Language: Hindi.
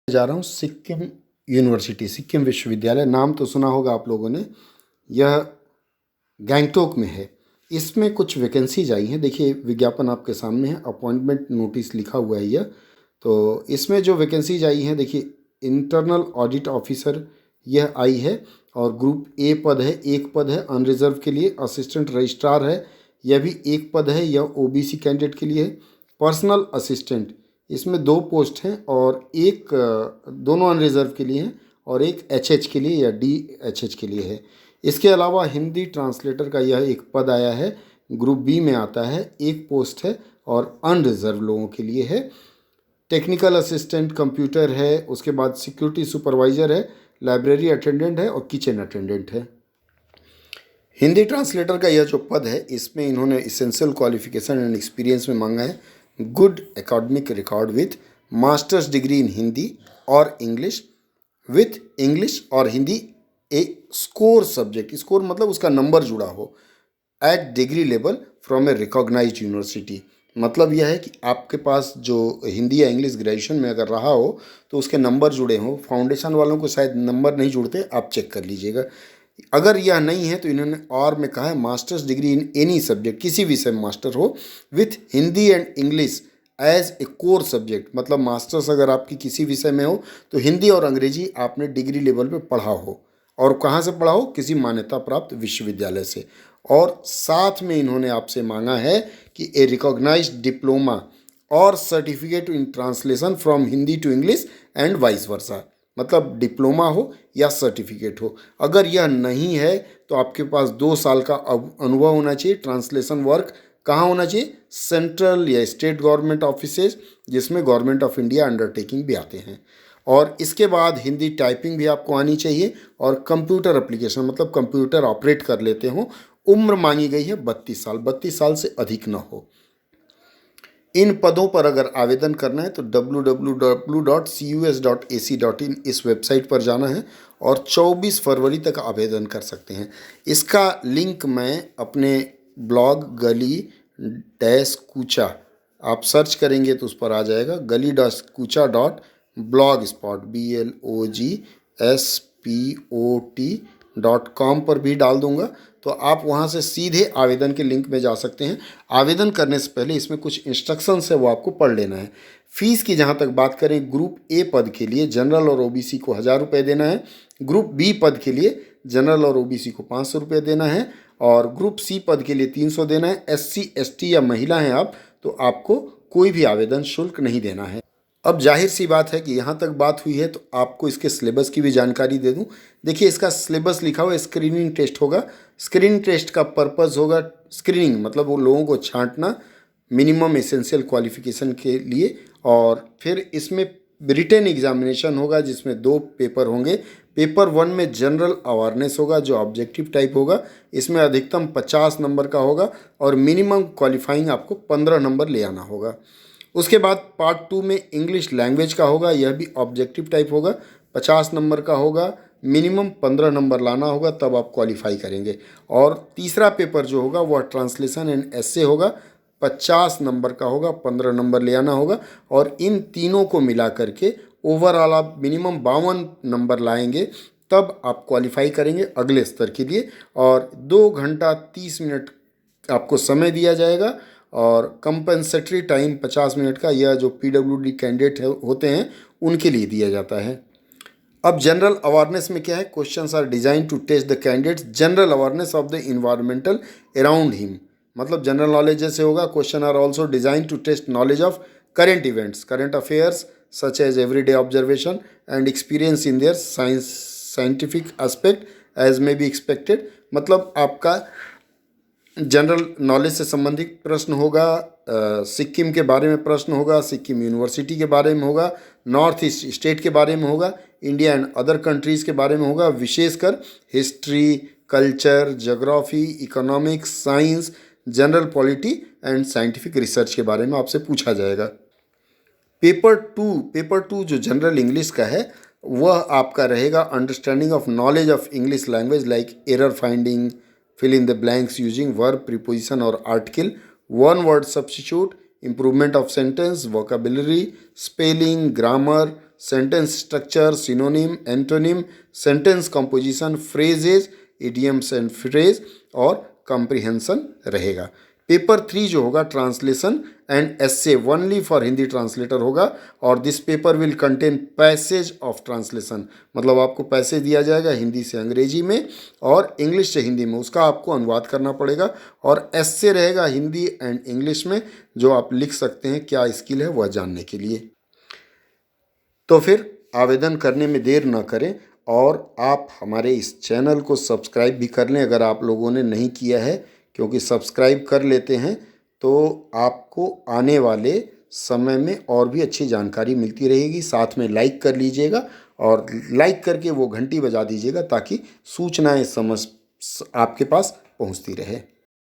जा रहा हूँ सिक्किम यूनिवर्सिटी, सिक्किम विश्वविद्यालय। नाम तो सुना होगा आप लोगों ने। यह गैंगटोक में है। इसमें कुछ वैकेंसीज आई हैं। देखिए विज्ञापन आपके सामने है, अपॉइंटमेंट नोटिस लिखा हुआ है यह। तो इसमें जो वैकेंसीज आई हैं, देखिए इंटरनल ऑडिट ऑफिसर यह आई है और ग्रुप ए पद है, एक पद है अनरिजर्व के लिए। असिस्टेंट रजिस्ट्रार है, यह भी एक पद है, यह ओबीसी कैंडिडेट के लिए है। पर्सनल असिस्टेंट, इसमें दो पोस्ट हैं और एक दोनों अनरिजर्व के लिए हैं और एक एचएच के लिए या डीएचएच के लिए है। इसके अलावा हिंदी ट्रांसलेटर का यह एक पद आया है, ग्रुप बी में आता है, एक पोस्ट है और अनरिजर्व लोगों के लिए है। टेक्निकल असिस्टेंट कंप्यूटर है, उसके बाद सिक्योरिटी सुपरवाइज़र है, लाइब्रेरी अटेंडेंट है और किचन अटेंडेंट है। हिंदी ट्रांसलेटर का यह जो पद है, इसमें इन्होंने इसेंशियल क्वालिफिकेशन एंड एक्सपीरियंस में मांगा है good academic record with masters degree in Hindi और इंग्लिश, विथ इंग्लिश और Hindi a score subject, score मतलब उसका नंबर जुड़ा हो, at degree level from a recognised university. मतलब यह है कि आपके पास जो हिंदी या इंग्लिश ग्रेजुएशन में अगर रहा हो तो उसके नंबर जुड़े हों। फाउंडेशन वालों को शायद नंबर नहीं जुड़ते, आप चेक कर लीजिएगा। अगर यह नहीं है तो इन्होंने और में कहा है masters degree in any subject, किसी विषय में मास्टर हो, with Hindi and English as a core subject. मतलब मास्टर्स अगर आपकी किसी विषय में हो तो हिंदी और अंग्रेजी आपने डिग्री लेवल पे पढ़ा हो, और कहाँ से पढ़ा हो, किसी मान्यता प्राप्त विश्वविद्यालय से। और साथ में इन्होंने आपसे मांगा है कि ए रिकॉग्नाइज्ड डिप्लोमा और certificate in translation from Hindi to English and vice versa. मतलब डिप्लोमा हो या सर्टिफिकेट हो। अगर यह नहीं है तो आपके पास 2 साल का अनुभव होना चाहिए। ट्रांसलेशन वर्क कहाँ होना चाहिए, सेंट्रल या स्टेट गवर्नमेंट ऑफिसेज, जिसमें गवर्नमेंट ऑफ इंडिया अंडरटेकिंग भी आते हैं। और इसके बाद हिंदी टाइपिंग भी आपको आनी चाहिए और कंप्यूटर एप्लीकेशन, मतलब कंप्यूटर ऑपरेट कर लेते हो। उम्र मांगी गई है 32 साल, 32 साल से अधिक न हो। इन पदों पर अगर आवेदन करना है तो www.cus.ac.in इस वेबसाइट पर जाना है और 24 फरवरी तक आवेदन कर सकते हैं। इसका लिंक मैं अपने ब्लॉग गली डैश कूचा, आप सर्च करेंगे तो उस पर आ जाएगा, गली डैश कूचा डॉट ब्लॉग स्पॉट BLOGSPOT.com पर भी डाल दूंगा। तो आप वहाँ से सीधे आवेदन के लिंक में जा सकते हैं। आवेदन करने से पहले इसमें कुछ इंस्ट्रक्शंस है, वो आपको पढ़ लेना है। फीस की जहाँ तक बात करें, ग्रुप ए पद के लिए जनरल और ओबीसी को 1000 रुपये देना है। ग्रुप बी पद के लिए जनरल और ओबीसी को 500 रुपये देना है और ग्रुप सी पद के लिए 300 देना है। SC ST या महिला हैं आप तो आपको कोई भी आवेदन शुल्क नहीं देना है। अब जाहिर सी बात है कि यहाँ तक बात हुई है तो आपको इसके सिलेबस की भी जानकारी दे दूँ। देखिए इसका सिलेबस लिखा हुआ है, स्क्रीनिंग टेस्ट होगा। स्क्रीनिंग टेस्ट का पर्पज़ होगा स्क्रीनिंग, मतलब वो लोगों को छांटना मिनिमम एसेंशियल क्वालिफिकेशन के लिए। और फिर इसमें रिटन एग्जामिनेशन होगा जिसमें 2 पेपर होंगे। पेपर 1 में जनरल अवेयरनेस होगा जो ऑब्जेक्टिव टाइप होगा। इसमें अधिकतम 50 नंबर का होगा और मिनिमम क्वालिफाइंग आपको 15 नंबर ले आना होगा। उसके बाद पार्ट 2 में इंग्लिश लैंग्वेज का होगा, यह भी ऑब्जेक्टिव टाइप होगा, 50 नंबर का होगा, मिनिमम 15 नंबर लाना होगा तब आप क्वालिफाई करेंगे। और तीसरा पेपर जो होगा वह ट्रांसलेशन एंड एस्से होगा, 50 नंबर का होगा, 15 नंबर ले आना होगा। और इन तीनों को मिला करके ओवरऑल आप मिनिमम 52 नंबर लाएंगे तब आप क्वालिफाई करेंगे अगले स्तर के लिए। और 2 घंटा 30 मिनट आपको समय दिया जाएगा और कंपनसेटरी टाइम 50 मिनट का यह जो PWD कैंडिडेट होते हैं उनके लिए दिया जाता है। अब जनरल अवेयरनेस में क्या है, questions are designed to test the candidates general awareness of the environmental around him. मतलब जनरल नॉलेज जैसे होगा, question are also designed to test knowledge of current events, current affairs such as everyday observation and experience in their scientific aspect as may be expected. मतलब आपका जनरल नॉलेज से संबंधित प्रश्न होगा, सिक्किम के बारे में प्रश्न होगा, सिक्किम यूनिवर्सिटी के बारे में होगा, नॉर्थ ईस्ट स्टेट के बारे में होगा, इंडिया एंड अदर कंट्रीज़ के बारे में होगा, विशेषकर history, culture, geography, economics, science, general polity and scientific research के बारे में आपसे पूछा जाएगा। पेपर टू जो जनरल इंग्लिश का है वह आपका रहेगा understanding of knowledge of English language like error finding, fill in the blanks using verb, preposition or article, one word substitute, improvement of sentence, vocabulary, spelling, grammar, sentence structure, synonym, antonym, sentence composition, phrases, idioms and phrase और कॉम्प्रिहेंशन रहेगा। पेपर 3 जो होगा translation and essay only for Hindi translator होगा और this paper will contain passage of translation, मतलब आपको पैसेज दिया जाएगा हिंदी से अंग्रेजी में और इंग्लिश से हिंदी में, उसका आपको अनुवाद करना पड़ेगा और एस्से रहेगा हिंदी एंड इंग्लिश में जो आप लिख सकते हैं, क्या स्किल है वह जानने के लिए। तो फिर आवेदन करने में देर न करें और आप हमारे इस चैनल को सब्सक्राइब भी कर लें अगर आप लोगों ने नहीं किया है, क्योंकि सब्सक्राइब कर लेते हैं तो आपको आने वाले समय में और भी अच्छी जानकारी मिलती रहेगी। साथ में लाइक कर लीजिएगा और लाइक करके वो घंटी बजा दीजिएगा ताकि सूचनाएं आपके पास पहुंचती रहे।